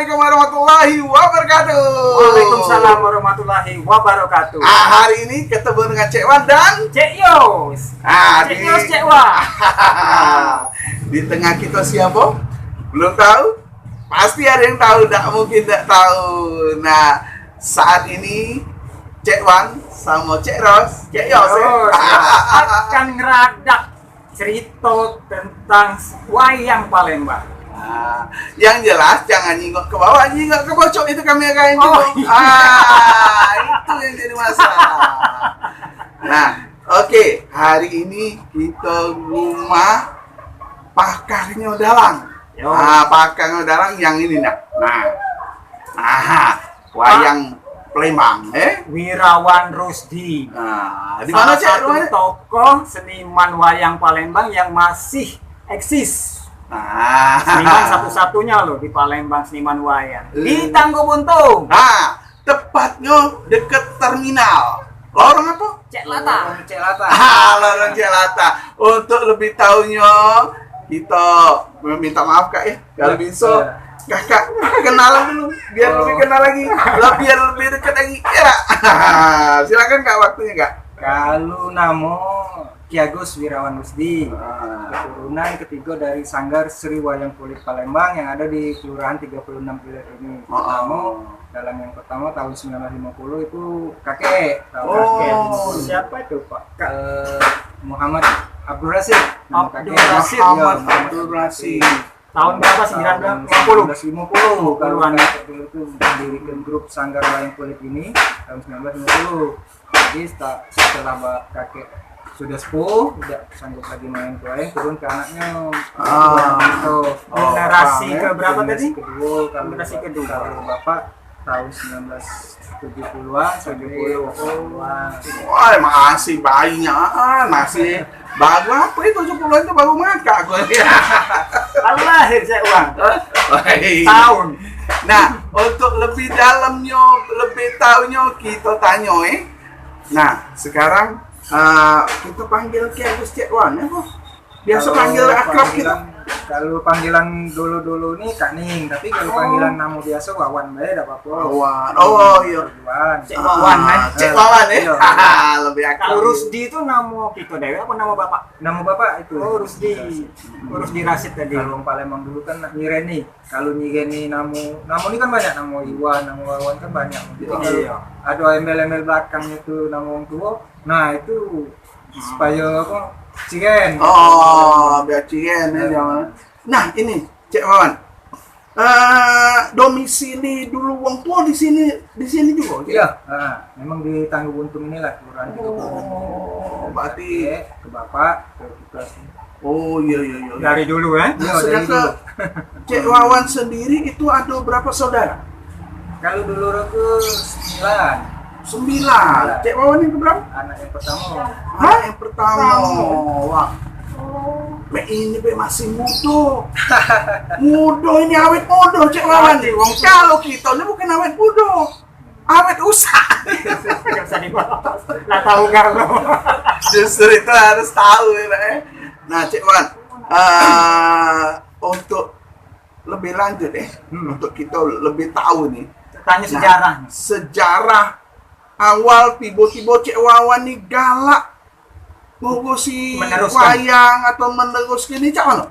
Assalamualaikum warahmatullahi wabarakatuh. Waalaikumsalam warahmatullahi wabarakatuh. Hari ini ketemu dengan Cek Wan dan Cek Yos. Cek Yos, Cek Wan. Di tengah kita siapa? Belum tahu? Pasti ada yang tahu, tak mungkin tak tahu. Nah, saat ini Cek Wan sama Cek Ros, Cek Yos akan ngeradak cerita tentang wayang Palembang. Nah, yang jelas jangan nyingok ke bawah, nyingok ke pojok itu kami akan Oh, nyingok. Itu yang jadi masalah. Nah, oke, hari ini kita rumah pakarnya Dalang. Yo. Pakarnya Dalang yang ini nak. Nah, wayang Palembang, Wirawan Rusdi. Nah, di mana Salah Cek satu rumahnya? tokoh seniman wayang Palembang yang masih eksis. Seniman satunya loh di Palembang, seniman wayang. Di Tangguh Buntung. Tepatnya dekat terminal. Lorong apa? Cek Lata. Cek Lata. Lorong Cek Lata. Untuk lebih tahunya, kita minta maaf Kak ya. Kalau bisa, Kakak kenalan dulu, biar lebih kenal lagi, biar lebih dekat lagi. Ya. Silakan Kak, waktunya Kak. Kalau namo Ki Agus Wirawan Rusdi, keturunan ketiga dari Sanggar Sri Wayang Kulit Palembang yang ada di Kelurahan 36 Pilar ini. Namo dalam yang pertama tahun 1950 itu kakek. Siapa itu Pak? Muhammad Abdul Rasid. Abdul Rasid. Tahun berapa? 1950. Kalau kakek dulu itu mendirikan grup Sanggar Wayang Kulit ini tahun 1950. Jadi setelah kakek sudah sepuh, tidak sanggup lagi main wayang, turun ke anaknya. Generasi ke berapa tadi? Generasi kedua. Kalau bapak tahun 1970-an, 70-an. Wah, masih banyak, masih baru apa itu 70-an itu baru maka gue. Lahir saya uang. Tahun. Nah, untuk lebih dalamnya, lebih tahunya kita tanya Nah, sekarang kita panggil Ki Agus Cek Wan ya, Bos. Biasa panggil akrab kita. Kalau panggilan dulu nih Kak Ning, tapi kalau panggilan nama biasa Wawan bae enggak apa-apa. Wawan. Oh iya. Cek Wawan Cek Wawan ya. Lebih akrab. Kalau Rusdi itu nama kita dewe apa nama bapak? Nama bapak itu. Oh, Rusdi. Rusdi Rasid tadi. Kalau Palembang dulu kan Nyireni. Kalau Nyireni nama ini kan banyak, nama Iwan, nama Wawan kan banyak. Jadi kalau ada embel-embel belakangnya tuh nama orang tua. Nah, itu supaya apa? Cigen. Biar cigen ya jangan. Nah, ini Cek Wawan. Domisili dulu wong tua di sini juga. Iya, memang di Tangguh Buntung inilah kelurahan. Berarti ke bapak, ke kita. Iya. Dari dulu Nah, dari dulu. Cek Wawan sendiri itu ada berapa saudara? Kalau dulu aku 9. Cek Wawan yang berapa? Anak yang pertama. Yang pertama. Wah. Ini masih muda. Muda ini awet muda Cek Wawan. Kalau kita ini bukan awet muda. Awet usah. Enggak usah dibahas. Lah tahu enggak lo. Justru itu harus tahu ya. Nah, Cek Wan, untuk lebih lanjut untuk kita lebih tahu nih. Tanya sejarah. Sejarah awal tiba-tiba Cek Wawan nih galak ngurusi wayang atau meneruskan ini cak mana?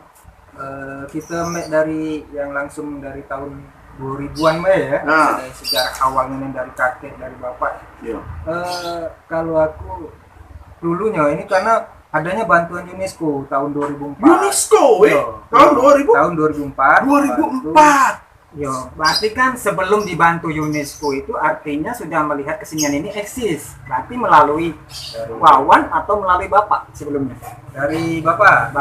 Kita dari yang langsung dari tahun 2000-an ya. Dari sejarah awalnya dari kakek, dari bapak. Iya. Kalau aku dulunya ini karena adanya bantuan UNESCO tahun 2004. UNESCO tahun 2000? Tahun 2004. Yo, berarti kan sebelum dibantu UNESCO itu artinya sudah melihat kesenian ini eksis. Berarti melalui Wawan atau melalui bapak sebelumnya? Dari bapak.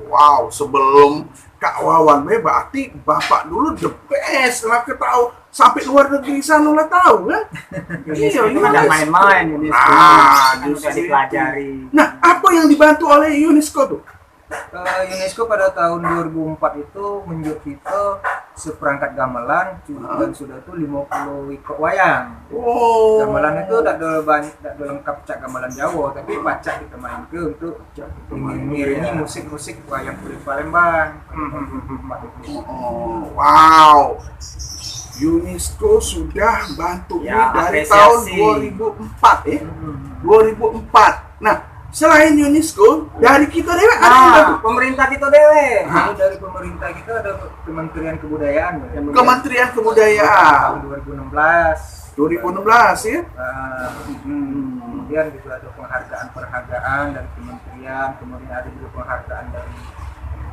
Wow, sebelum Kak Wawan berarti bapak dulu the best lah, tahu sampai luar negeri sana lah tahu kan? UNESCO itu kan main-main UNESCO. Sudah dipelajari. Nah, apa yang dibantu oleh UNESCO tuh? UNESCO pada tahun 2004 itu menunjuk kita seperangkat gamelan dan sudah tuh 50 ikut wayang. Oh. Gamelan itu tidak banyak, tidak lengkap cak gamelan Jawa, tapi pacak kita main ke untuk mengiringi musik-musik wayang kulit Palembang. Oh, wow. UNESCO sudah bantu Ya, dari apresiasi. tahun 2004 2004. Nah, selain UNESCO, dari kita dewe ada yang bantu. Pemerintah kita dewe. Kalau dari pemerintah kita ada Kementerian Kebudayaan. Kementerian Kebudayaan tahun 2016. 2016 ya. Kemudian juga ada penghargaan dari kementerian, kemudian ada juga penghargaan dari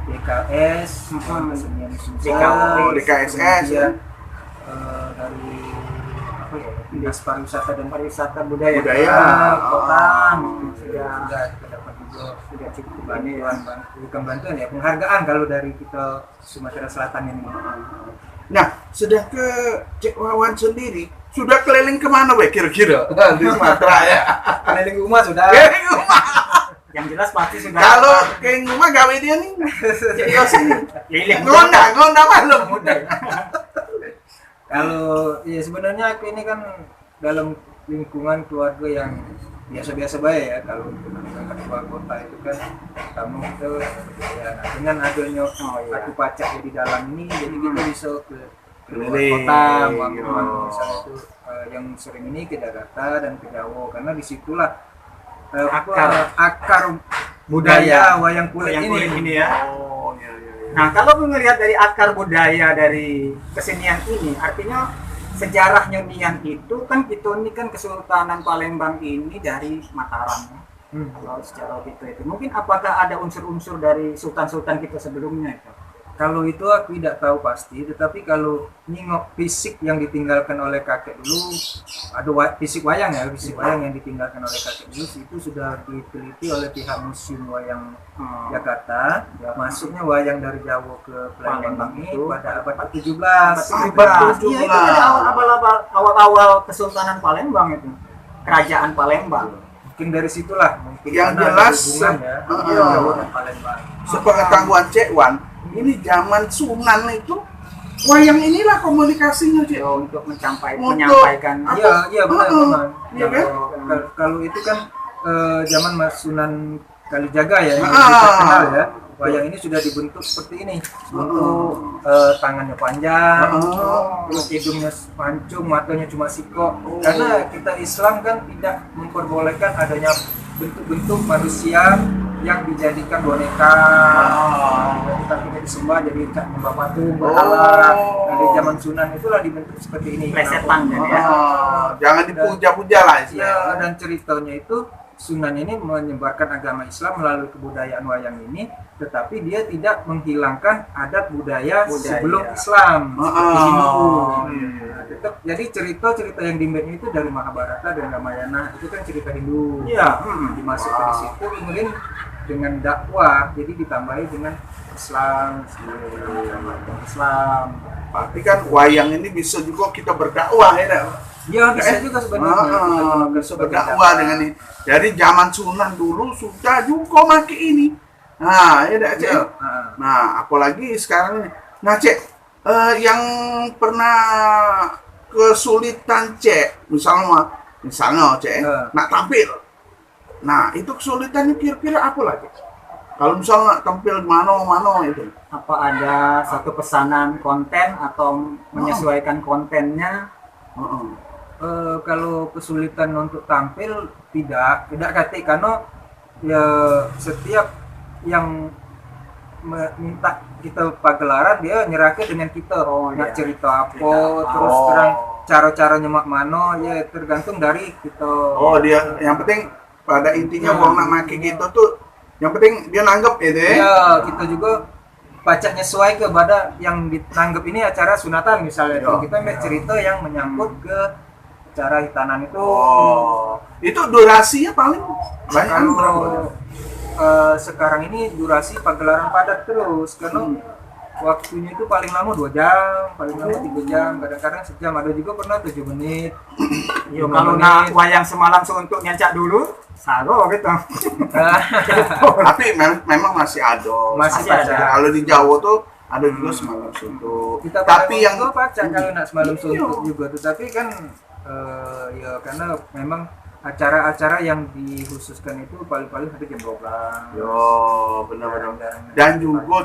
DKS, Kesenian Sumsel, DKSS ya. Dari apa ya, Dinas Pariwisata dan Budaya Kota. sudah dapat juga sudah cukup bantuan ya, penghargaan kalau dari kita Sumatera Selatan ini. Nah, sudah ke Cek Wawan sendiri, sudah keliling kemana we kira-kira di Sumatera ya? Keliling rumah sudah. Keliling rumah. Yang jelas pasti sudah. Kalau keliling rumah gawe dia nih, Cek Yos ini. Keliling Ngonda malam. Kalau ya sebenarnya aku ini kan dalam lingkungan keluarga yang biasa-biasa baik ya. Kalau dengan ketua kota itu kan kamu itu ya, dengan adanya aku pacak di dalam ini, jadi kita bisa ke luar kota, misalnya itu yang sering ini ke Jakarta dan ke Jawa, karena disitulah akar budaya wayang kulit ini ya. Nah, kalau melihat dari akar budaya dari kesenian ini, artinya sejarah nyunian itu kan kita ini kan Kesultanan Palembang ini dari Mataram. Kalau secara itu mungkin apakah ada unsur-unsur dari sultan-sultan kita sebelumnya itu? Kalau itu aku tidak tahu pasti, tetapi kalau nengok fisik yang ditinggalkan oleh kakek dulu, ada fisik wayang yang ditinggalkan oleh kakek dulu itu sudah diteliti oleh pihak Museum Wayang Jakarta. Masuknya wayang dari Jawa ke Palembang itu pada abad ke-17. Iya, itu dari awal-awal Kesultanan Palembang itu, Kerajaan Palembang. Mungkin dari situlah yang jelas Jawa dan Palembang. Sepengetahuan Cek Wan, ini zaman Sunan itu wayang inilah komunikasinya Cek. Untuk menyampaikan. Iya benar. Iya kan? Kalau itu kan zaman Mas Sunan Kalijaga ya, yang terkenal ya. Wayang ini sudah dibentuk seperti ini, bentuk tangannya panjang, terus hidungnya mancung, matanya cuma sikok. Karena kita Islam kan tidak memperbolehkan adanya bentuk-bentuk manusia yang dijadikan boneka, kita tidak disembah jadi menyembah patung, berhala. Dari zaman Sunan itulah dibentuk seperti ini. Plesetan ya. Jangan dipuja-puja lah ya. Dan ceritanya itu Sunan ini menyebarkan agama Islam melalui kebudayaan wayang ini, tetapi dia tidak menghilangkan adat budaya sebelum Islam seperti Hindu. Tetap jadi cerita-cerita yang dimainkan itu dari Mahabharata dan Ramayana itu kan cerita Hindu. Iya. Dimasukkan di situ, kemudian dengan dakwah jadi ditambahi dengan Islam. Berarti kan wayang ini bisa juga kita berdakwah ya. Ya bisa juga sebenarnya. Bisa berdakwah dengan ini. Jadi zaman Sunan dulu sudah juga pakai ini. Nah, ya dah Cek. Nah, apalagi sekarang ini. Nah, Cek, yang pernah kesulitan Cek, misalnya Cek, nak tampil. Nah, itu kesulitannya kira-kira apa lagi? Kalau misalnya tampil mana itu. Apa ada satu pesanan konten atau menyesuaikan kontennya? Kalau kesulitan untuk tampil tidak kati, karena ya setiap yang minta kita pagelaran dia nyerahkan dengan kita nak cerita apa, terus terang cara-caranya mak mano ya tergantung dari kita. Dia yang penting pada intinya uang nak make gitu tuh yang penting dia nanggep itu ya. Kita juga pacak nyesuai kepada yang ditanggap ini acara sunatan misalnya. Kita ambil cerita yang menyangkut ke cara hitanan itu. Itu durasinya paling banyak berapa? Sekarang ini durasi pagelaran padat terus karena waktunya itu paling lama 2 jam, paling lama 3 jam, kadang-kadang sejam, ada juga pernah 7 menit. Yo kalau nak wayang semalam untuk nyancak dulu, saro gitu. Tapi memang masih ada. Masih ada. Kalau di Jawa tuh ada juga semalam suntuk. Kita Tapi yang baca kalau nak semalam suntuk juga, tetapi kan ya karena memang acara-acara yang dikhususkan itu paling-paling hari jam 12. Yo, benar-benar. Dan juga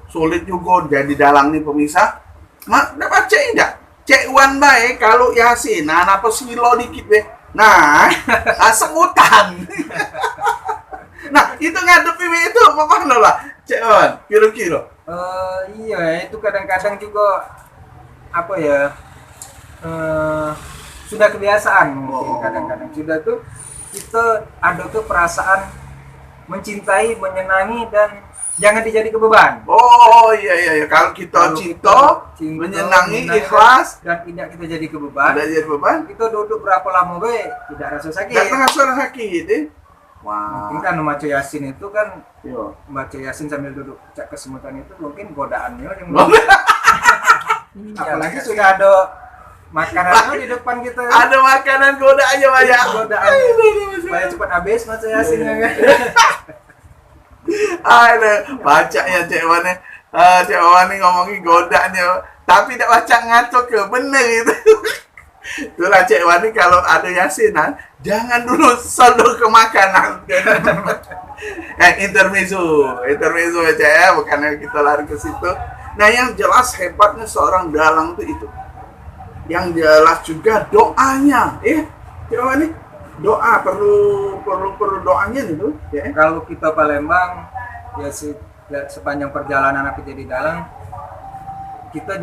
sulit juga jadi dalang nih pemirsa. Mak, udah baca enggak? Cek wan bae kalau Yasin, nah apa silo dikit be. Nah, semutan. Nah, itu ngadepi itu apa mana lah? Cek wan, kira-kira. Iya, itu kadang-kadang juga apa ya? Sudah kebiasaan mungkin kadang-kadang sudah tuh kita ada tuh perasaan mencintai, menyenangi dan jangan dijadi beban. Oh iya kalau kita cinta, menyenangi, ikhlas dan tidak kita jadi beban. Tidak jadi beban. Kita duduk berapa lama be tidak rasa sakit. Tidak rasa sakit Wah. Mungkin kan membaca Yasin itu kan membaca Yasin sambil duduk cak kesemutan itu mungkin godaannya yang apalagi sudah ada makanan di depan kita. Ada makanan godaannya banyak. Godaannya supaya cepat habis baca Yasinnya kan. Ada bacanya Cek Wani ngomongin godaannya, tapi tidak baca ngaco ke bener itu. Itulah Cek Wani kalau ada Yasinan jangan dulu sodor ke makanan. Intermezzo aja bukannya kita lari ke situ. Nah, yang jelas hebatnya seorang dalang itu. Yang jelas juga doanya. Cek Wani, doa perlu doanya nih tuh. Kalau kita Palembang ya sepanjang perjalanan aku jadi dalang, kita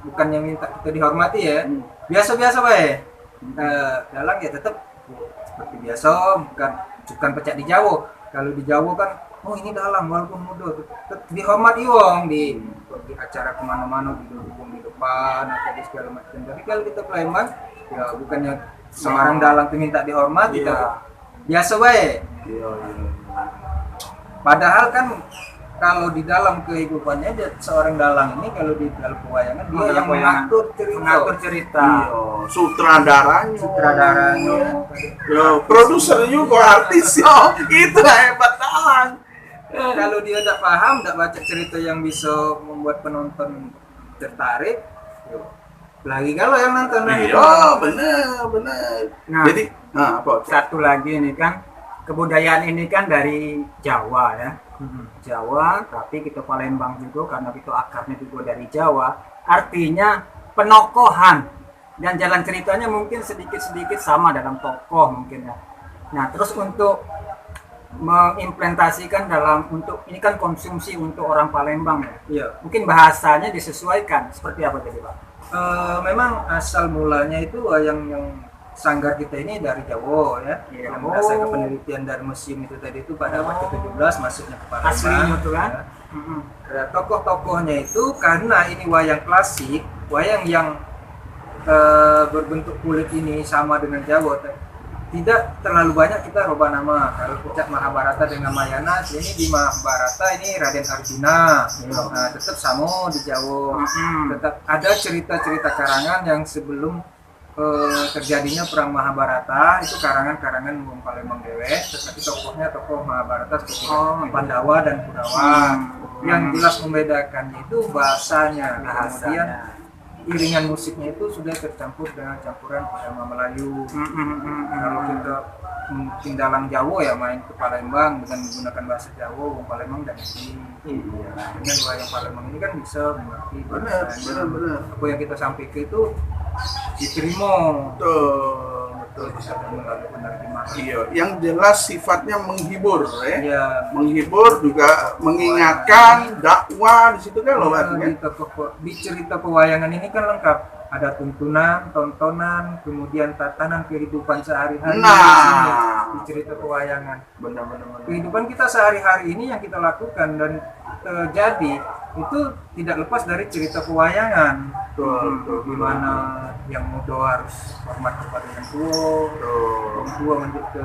bukannya minta kita dihormati ya. Biasa-biasa bae. Dalang ya tetap seperti biasa, bukan pecah di Jawa. Kalau di Jawa kan, oh ini dalang walaupun muda, tetap dihormati wong di acara kemana-mana di depan atau di segala macam. Tapi kalau kita Palembang, ya bukannya seorang dalang itu minta dihormati, biasa bae. Padahal kan kalau di dalam kehidupannya seorang dalang ini kalau di dalam pewayangan dia yang mengatur cerita. Sutradaranya. Produser juga artis itu hebat dalang. Kalau dia tidak paham, tidak baca cerita yang bisa membuat penonton tertarik, lagi kalau yang nonton benar. Nah, jadi apa? Satu lagi ini kan kebudayaan ini kan dari Jawa ya. Jawa, tapi kita Palembang juga karena kita akarnya juga dari Jawa. Artinya penokohan dan jalan ceritanya mungkin sedikit-sedikit sama dalam tokoh mungkin ya. Nah, terus untuk mengimplementasikan untuk ini kan konsumsi untuk orang Palembang ya. Iya. Mungkin bahasanya disesuaikan seperti apa jadi Pak? Memang asal mulanya itu yang sanggar kita ini dari Jawa ya. Yang berdasarkan penelitian dari museum itu tadi itu pada abad ke-17 masuknya ke Palembang. Aslinya itu kan. Ya. Tokoh-tokohnya itu karena ini wayang klasik, wayang yang berbentuk kulit ini sama dengan Jawa. Tidak terlalu banyak kita rubah nama. Kalau pecah Mahabharata dengan Mayana, ini di Mahabharata ini Raden Arjuna. Nah, tetap sama di Jawa. Tetap ada cerita-cerita karangan yang sebelum terjadinya perang Mahabharata itu karangan-karangan wong Palembang dewek, tetapi tokohnya tokoh Mahabharata seperti Pandawa dan Kurawa. Yang jelas membedakannya itu bahasanya, kemudian iringan musiknya itu sudah tercampur dengan campuran irama Melayu. Kalau kita mungkin dalang Jawa ya main ke Palembang dengan menggunakan bahasa Jawa, wong Palembang dan dengan wayang Palembang ini kan bisa mengerti. Benar. Apa yang kita sampaikan itu diterima. Betul bisa melalui penerjemahan. Iya, yang jelas sifatnya menghibur ya. Iya. Menghibur juga mengingatkan, dakwah di situ kan loh di cerita pewayangan ini kan lengkap. Ada tuntunan, tontonan, kemudian tatanan kehidupan sehari-hari di cerita pewayangan. Benar. Kehidupan kita sehari-hari ini yang kita lakukan dan terjadi itu tidak lepas dari cerita pewayangan. Di mana yang muda harus hormat kepada yang tua, yang tua menjadi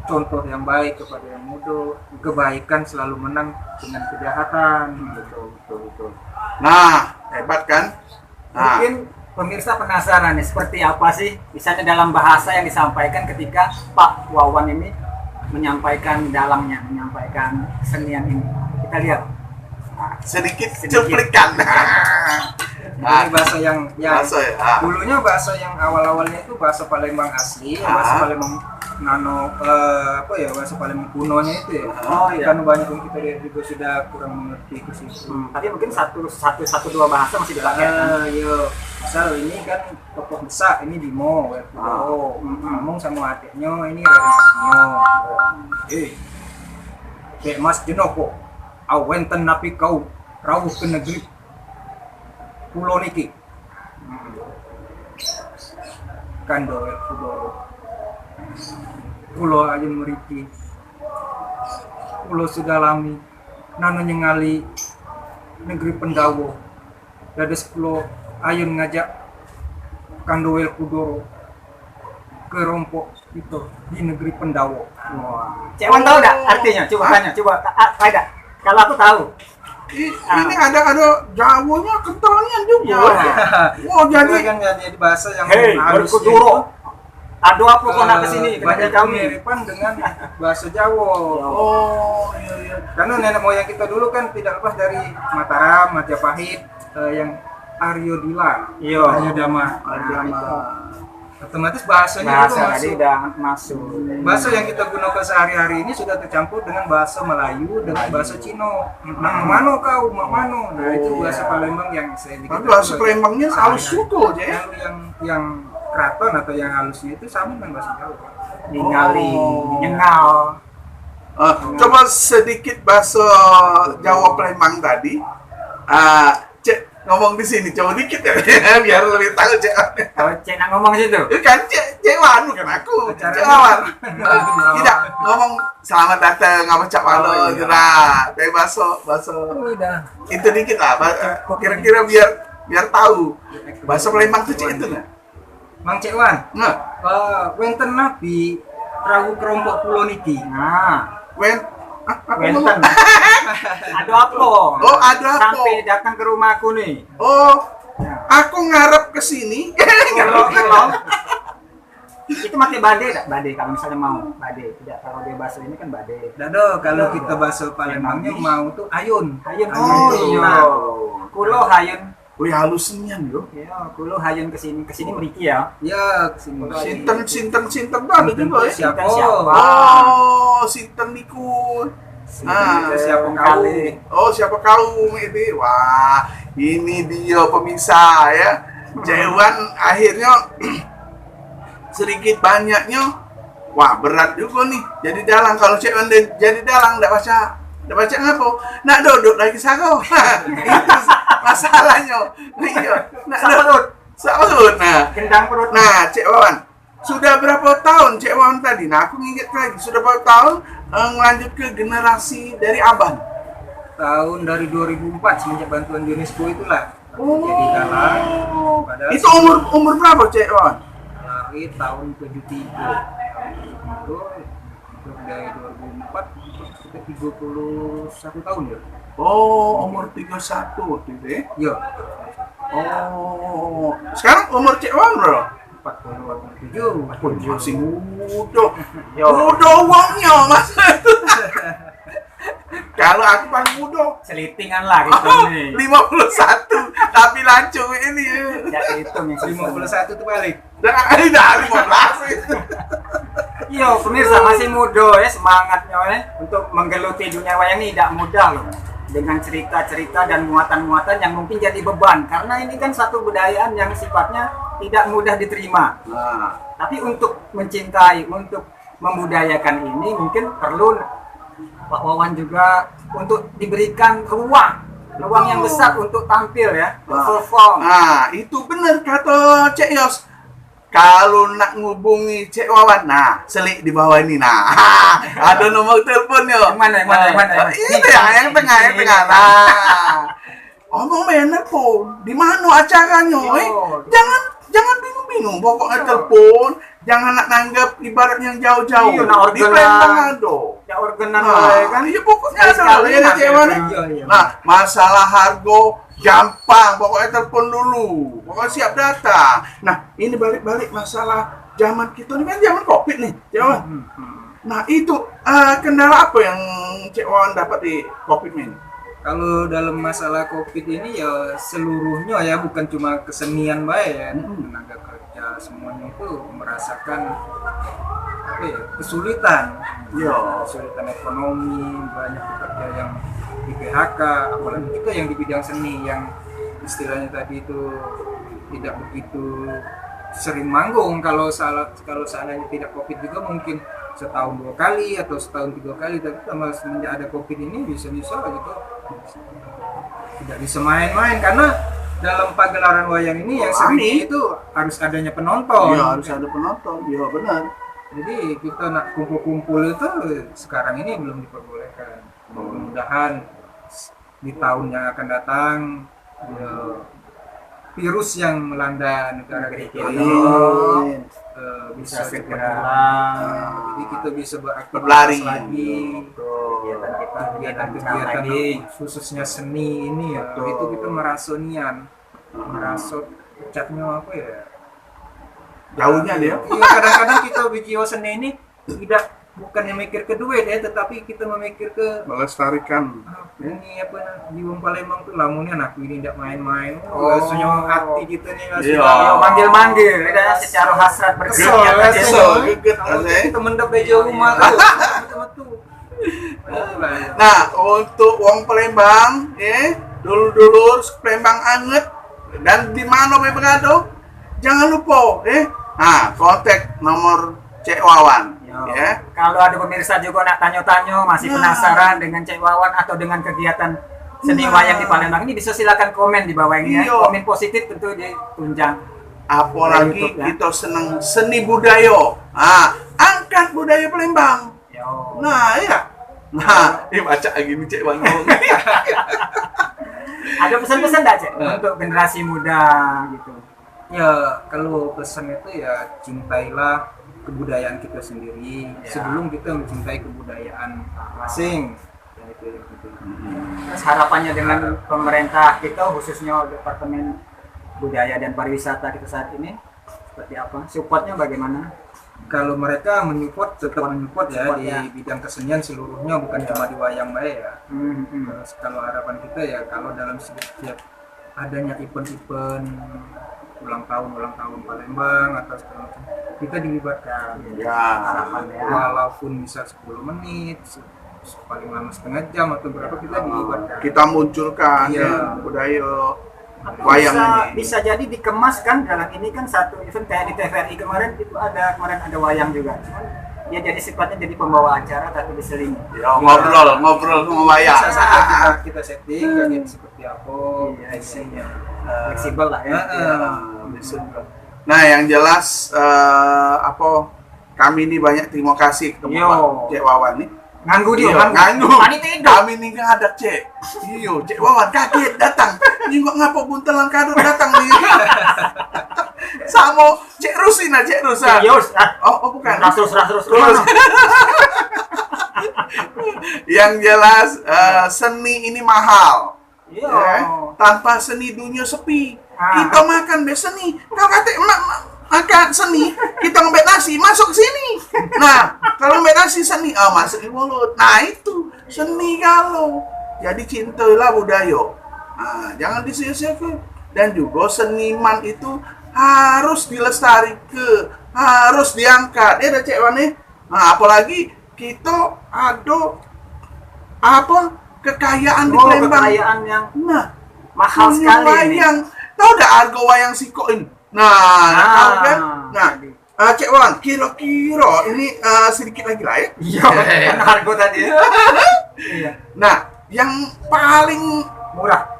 contoh yang baik kepada yang muda. Kebaikan selalu menang dengan kejahatan. Betul. Nah, hebat kan? Mungkin pemirsa penasaran nih seperti apa sih misalnya dalam bahasa yang disampaikan ketika Pak Wawan ini menyampaikan dalangnya, menyampaikan kesenian ini. Kita lihat. sedikit cuplikan. Ini bahasa yang bahasa, dulunya bahasa yang awal-awalnya itu bahasa Palembang asli, bahasa Palembang bahasa Palembang kunonya itu ya. Oh iya. Kan banyak yang kita lihat juga sudah kurang mengerti ke situ. Tapi mungkin satu dua bahasa masih dipakai. Misal ini kan tokoh besar, ini Bimo, ngomong sama adiknya ini Radenyo. Kayak Mas Jenoko, awenten napi kau rawuh ke negeri pulau niki. Kando pulau aja meriki, pulau Sudalami, nano nyengali negeri Pendawo, dados pulau ayun ngajak Kandowel Kudoro ke Rompok itu di negeri Pendawo. Cek Wan tahu enggak artinya? Coba tanya, coba ada. Kalau aku tahu. Ini ada Jawanya kentalnya juga. Oh jadi kan jadi bahasa yang halus Kudoro. Aduh apa kok nak kesini? Banyak kemiripan dengan bahasa Jawa. Oh iya. Karena nenek moyang kita dulu kan tidak lepas dari Mataram, Majapahit, yang Aryo Dila, Aryo Dama. Otomatis bahasanya itu masuk. Bahasa yang kita gunakan sehari-hari ini sudah tercampur dengan bahasa Melayu dengan bahasa Cina. Mano kau, mano. Nah itu bahasa Palembang yang saya bikin. Bahasa Palembangnya halus juga aja. Yang keraton atau yang halusnya itu sama dengan bahasa Jawa. Nyengal. Coba sedikit bahasa Jawa Palembang tadi. Cek ngomong di sini coba dikit ya biar lebih tahu Cek. Kalau Cek nak ngomong situ. Kan Cek Wan bukan aku. Cek Wan. Tidak ngomong selamat datang apa Cak Walo nah, kayak bahasa itu dikit lah. Kira-kira biar tahu bahasa Palembang itu Cek itu nggak? Mang Cek Wan. Wenten nabi rawuh kerompok pulau niki. Wenten. Ada apa? Oh, ada apa? Sampai datang ke rumahku nih. Oh, aku ngarep ke sini. Kalau itu pakai bade enggak? Bade kalau misalnya mau bade. Tidak kalau dia bahasa ini kan bade. Dado kalau kita bahasa Palembangnya mau tuh ayun. Oh iya. Kulo hayun. Wih halusnya yo. Iya, kulo hayun ke sini mriki ya. Iya, ke sini. Sinten ada juga ya. Siapa? Oh, sinten niku. Siapa kali? Oh, siapa kau ini? Wah, ini dia pemirsa ya. Jewan akhirnya sedikit banyaknya. Wah, berat juga nih. Jadi dalang kalau Jewan jadi dalang enggak baca ngapa? Nak duduk lagi sago. Itu masalahnya. Iya. Nak duduk. Salut. Nah, gendang perut. Nah, Cek Wawan. Sudah berapa tahun Cek Wawan tadi? Nah, aku nginget lagi. Sudah berapa tahun ngelanjut ke generasi dari Abang? Tahun dari 2004 semenjak bantuan UNESCO itulah. Jadi dalang. Itu umur berapa Cek Wawan? Lahir tahun 73. Dari 2004 kita 31 tahun ya. Oh, umur 31 waktu itu ya? Iya. Oh, sekarang umur Cek Wawan bro? 47. Masih muda. Muda uangnya mas. Kalau aku paling muda. Selitingan lah gitu nih. 51, tapi lancung ini. Ya itu yang 51 tuh balik. Dah 15 itu. Iya, pemirsa masih muda ya semangatnya ya untuk menggeluti dunia wayang ini tidak mudah loh. Dengan cerita-cerita dan muatan-muatan yang mungkin jadi beban karena ini kan satu budayaan yang sifatnya tidak mudah diterima. Tapi untuk mencintai, untuk membudayakan ini mungkin perlu Pak Wawan juga untuk diberikan ruang yang besar untuk tampil ya, perform. Nah, itu benar kata Cek Yos. Kalau nak ngubungi Cek Wawan, nah selik di bawah ini, nah ada nomor teleponnya. Yang mana? Itu yang tengah. Nah, omong bener po, di mana acaranya? Jangan bingung. Pokoknya telepon, jangan nak nanggap ibarat yang jauh-jauh. Di Palembang ada. Ya organan kan. Iya pokoknya ada. Ya Cek Wawan. Nah, masalah harga gampang, pokoknya telepon dulu, pokoknya siap datang. Nah, ini balik-balik masalah zaman kita ini kan zaman Covid nih, Cek. Nah, itu kendala apa yang Cek Wawan dapat di Covid ini? Kalau dalam masalah COVID ini ya seluruhnya ya, bukan cuma kesenian baik ya, tenaga kerja semuanya itu merasakan apa ya, kesulitan ekonomi, banyak pekerja yang di PHK, apalagi kita yang di bidang seni yang istilahnya tadi itu tidak begitu sering manggung. Kalau seandainya tidak COVID juga mungkin setahun 2 kali atau setahun 3 kali, tapi semenjak ada COVID ini bisa-bisa gitu tidak bisa main-main, karena dalam pagelaran wayang ini yang seni itu harus adanya penonton. Iya, harus ada penonton. Iya, benar. Jadi kita nak kumpul-kumpul itu sekarang ini belum diperbolehkan. Mudah-mudahan di tahun yang akan datang virus yang melanda negara kita ini bisa segera jadi kita bisa beraktivitas lagi, kegiatan khususnya seni ini ya. Itu kita merasa ucapnya apa ya, jauhnya dia. Iya, kadang-kaddah kita bikin seni ini bukan memikir ke duit ya, tetapi kita memikir ke melestarikan. Ini apa di Palembang tuh lamunnya anak ini tidak main-main. Rasanya hati kita nih manggil-manggil secara hasrat berkeringat. Kita mendap bejo rumah tuh. Nah, untuk wong Palembang dulur-dulur Palembang anget dan di mana we berado, jangan lupa kontak nomor Cek Wawan. Ya. Kalau ada pemirsa juga nak tanya-tanya masih penasaran dengan Cek Wawan atau dengan kegiatan seni wayang di Palembang ini, bisa silakan komen di bawah ini ya. Komen positif tentu ditunjang. Apalagi kita senang seni budaya. Angkat budaya Palembang. Nah, ya. Nah, ini baca gini Cek Wawan. Ada pesan-pesan enggak, Cek, untuk generasi muda gitu? Ya, kalau pesan itu ya cintailah kebudayaan kita sendiri sebelum kita mencintai kebudayaan asing. Ya, itu. Terus harapannya dengan pemerintah kita, khususnya Departemen Budaya dan Pariwisata kita saat ini seperti apa? Supportnya bagaimana? Kalau mereka tetap menyupport di bidang kesenian seluruhnya, bukan cuma di wayang bae ya. Terus kalau harapan kita ya, kalau dalam setiap adanya event-event ulang tahun Palembang atau segala macam, kita dilibatkan. Walaupun bisa 10 menit, paling lama setengah jam atau berapa, kita dilibatkan. Kita munculkan budaya wayang ini. Bisa jadi dikemas kan dalam ini kan satu event kayak di TVRI kemarin itu ada wayang juga. Dia jadi sifatnya jadi pembawa acara tapi diselingi. Ngobrol sama wayang. Kita setting kayak seperti apa, isinya. Fleksibel lah ya. Nah, yang jelas kami ini banyak terima kasih ke Pak Cek Wawan nih. Nganggu dia, nganggu. Kami ini nggak ada Cek. Cek Wawan kaget datang. Ini kok ngapa buntelan kadut datang nih? Sama Cek Rusina. Oh, bukan. Terus. Yang jelas seni ini mahal. Tanpa seni dunia sepi. Kita makan seni. Kalau kata makan seni, kita ngebet nasi masuk sini. Nah, kalau ngebet nasi seni, masuk di mulut. Nah, itu seni kalau. Jadi cintailah budaya. Jangan disia-siakan. Dan juga seniman itu harus dilestarikan, harus diangkat. Ada Cek Wan nih. Nah, apalagi kita ada kekayaan di Palembang. Kekayaan yang mahal sekali wayang. Tahu enggak harga wayang siko ini? Tahu kan? Cek Wan, kira-kira ini sedikit lagi lah ya. Iya, kan harga tadi. Iya. Nah, yang paling murah.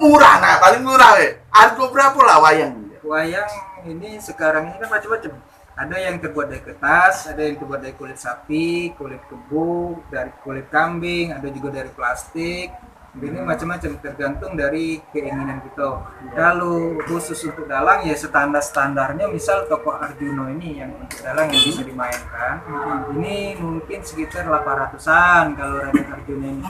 Paling murah ya. Harga berapa lah wayang? Wayang ini sekarang ini kan macam-macam. Ada yang terbuat dari kertas, ada yang terbuat dari kulit sapi, kulit kebo, dari kulit kambing, ada juga dari plastik. Ini macam-macam, tergantung dari keinginan kita. Kalau khusus untuk dalang ya standarnya, misal tokoh Arjuna ini yang untuk dalang yang bisa dimainkan, ini mungkin sekitar 800-an kalau Raden Arjuna ini.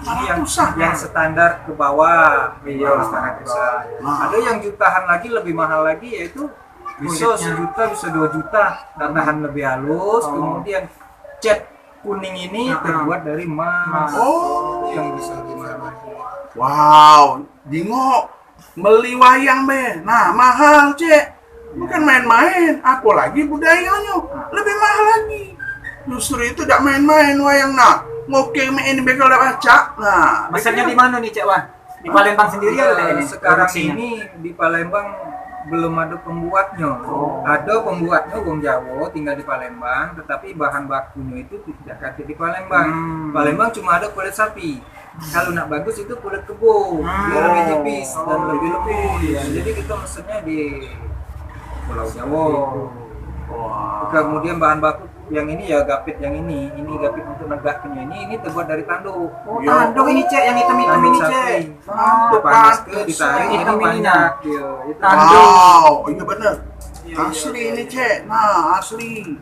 Yang standar ke bawah, ada yang jutaan lagi, lebih mahal lagi, yaitu bisa 1 juta, bisa 2 juta, tatahan lebih halus, kemudian cat kuning ini terbuat dari emas, yang bisa lebih mahal lagi. Wow, Jingo beli wayang be. Nah, mahal, Cek. Bukan main-main, apalagi budayanya lebih mahal lagi. Justru itu tidak main-main wayang nak. Ngoke ini bekal dah baca. Nah, Masanya di mana nih, Cek Wan? Di Palembang sendiri ada ini. Sekarang ini di Palembang belum ada pembuatnya. Ada pembuatnya wong Jawa tinggal di Palembang, tetapi bahan bakunya itu tidak ada di Palembang. Palembang cuma ada kulit sapi. Kalau nak bagus itu kulit kebo, dia lebih tipis dan lebih lembut. Jadi kita mesennya di Pulau Jawa. Kemudian bahan baku yang ini ya gapit yang ini gapit untuk negahnya ini terbuat dari tanduk. Tanduk ini, Cek, yang hitam-hitam ini, Cek. Panas ke ditarik itu banyak. Itu wow, itu benar. Asli ini, Cek. Nah, asli.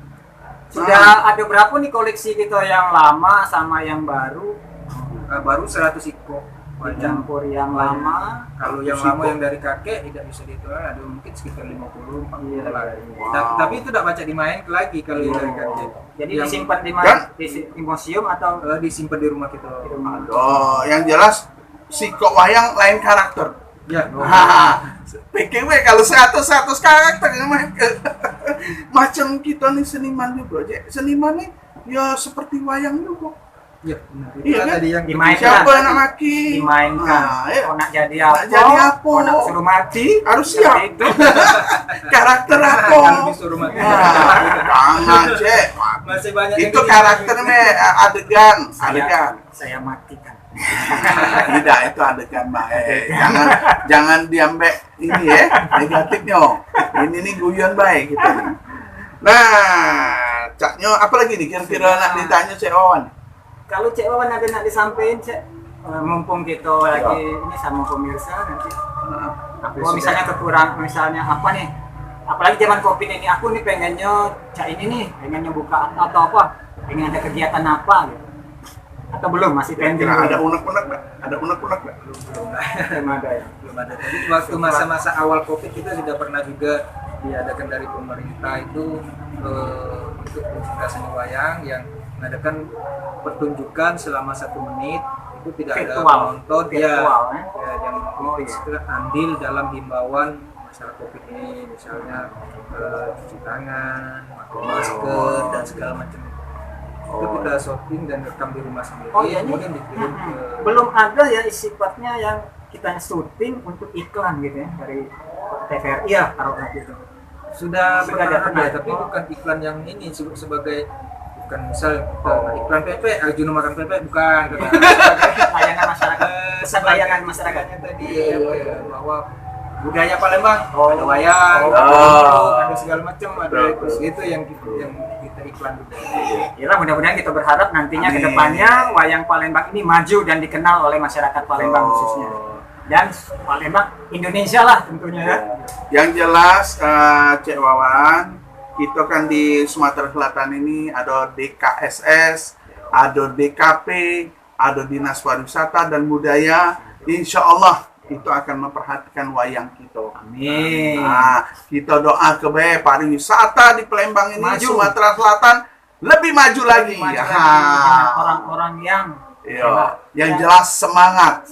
Sudah ada berapa nih koleksi kita yang lama sama yang baru? Baru 100 ikut. Campur yang lama. Kalau yang lama yang dari kakek tidak bisa dihitung, ada mungkin sekitar 50 40 lah. Tapi itu tidak baca dimain lagi kalau yang dari kakek. Jadi yang disimpan di mana? Di museum atau disimpan di rumah kita. Oh, yang jelas si kok wayang lain karakter. Ya. PKW kalau 100 karakter macam kita nih seniman juga, Cek. Seniman nih ya seperti wayang juga. Ya, benar. Iya kan? Tadi yang Dimainkan. Siapa yang nak maki? Dimainkan. Nah, ya. Nak jadi apa? Nak jadi apa? Nak suruh mati? Harus siap. Itu. Karakter apa? Kalau disuruh mati. Jangan, Cek. Masih banyak Itu yang karakternya adegan. Saya matikan. Tidak, itu adegan baik. Jangan diambek ini ya, negatifnya. Ini nih guyon baik gitu. Nah, Caknya apa lagi nih kira-kira nak ditanya Cek Wawan? Kalau Cek Wawan ada nak disampaikan, Cek, mumpung kita lagi ini sama pemirsa nanti. Aku misalnya kekurangan, misalnya apa nih? Apalagi zaman Covid ini, aku nih pengennya Cak ini nih, pengennya buka atau apa? Pengen ada kegiatan apa gitu? Atau belum, masih pending? Ada unek-unek nggak? Ada unek-unek nggak? Belum ada ya. belum ada. Jadi waktu masa-masa awal Covid kita sudah pernah juga diadakan dari pemerintah itu untuk seni wayang yang mengadakan pertunjukan selama 1 menit, itu tidak ada penonton ya yang andil dalam himbauan masalah Covid ini, misalnya cuci tangan, pakai masker dan segala macam. Itu kita shooting dan rekam di rumah sendiri. Kemudian dikirim ke... Belum ada ya sifatnya yang kita syuting untuk iklan gitu ya dari TVRI ya taruhlah gitu. Sudah ada, tapi bukan iklan yang ini sebagai bukan misal iklan PP, Arjuna makan PP, bukan. Layanan masyarakat, pesan layanan masyarakatnya tadi bahwa budaya Palembang ada wayang, ada segala macam, ada itu yang kita iklan juga. Ya, mudah-mudahan kita berharap nantinya ke depannya wayang Palembang ini maju dan dikenal oleh masyarakat Palembang khususnya. Dan Palembang Indonesia lah tentunya ya. Yang jelas Cek Wawan, kita kan di Sumatera Selatan ini ada DKSS, ada DKP, ada Dinas Pariwisata dan Budaya. Insya Allah itu akan memperhatikan wayang kita. Amin. Nah, kita doa ke pariwisata di Palembang ini, maju. Sumatera Selatan lebih maju lagi. Orang-orang yang yang jelas semangat.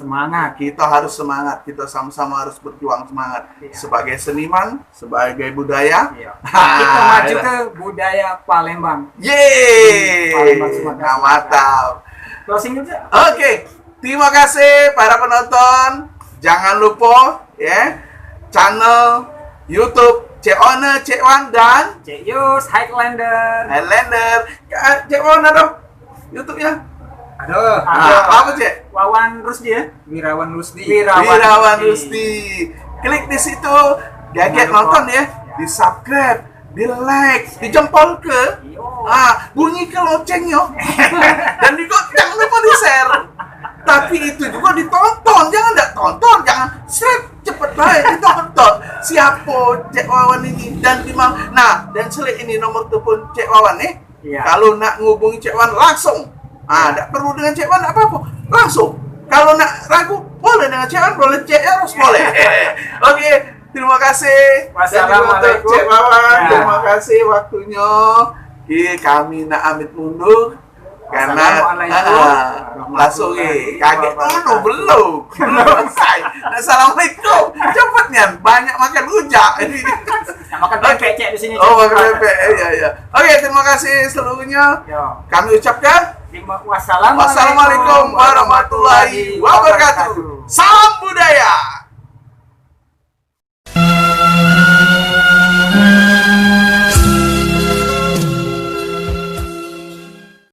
Kita harus semangat. Kita sama-sama harus berjuang semangat. Sebagai seniman, sebagai budaya. Kita maju ke budaya Palembang. Yeay. Palembang Sumatera. Mantap. Closing juga. Oke. Terima kasih para penonton. Jangan lupa ya channel YouTube Cek One, Cek Wan dan Cek Yus Highlander. Cek Wan ada YouTube-nya? Ada. Apa Cek? Wawan Rusdi ya? Wirawan Rusdi. Klik di situ, gaget nonton ya, di subscribe, di like, di jempol ke, bunyi ke loncengnya, dan jangan lupa di share. Tapi itu juga ditonton, jangan enggak tonton, jangan cepet baik ditonton. Siapa Cek Wawan ini dan di mana? Nah, dan selik ini nomor telepon Cek Wawan nih. Kalau nak ngubungi Cek Wawan langsung. Enggak perlu dengan Cek Wawan apa-apa, langsung. Kalau nak ragu, boleh dengan Cek Wawan, boleh Cek Eros, boleh. Oke, terima kasih. Wassalamualaikum Cek Wawan, terima kasih waktunya. Kami nak amit mundur. karena langsung kaget dulu belum selesai. Assalamualaikum, cepatnya banyak makan rujak ini. Makan pempek di sini. Oh, makan pempek, ya. Oke, terima kasih seluruhnya. Kami ucapkan wassalamualaikum warahmatullahi wabarakatuh. Salam budaya.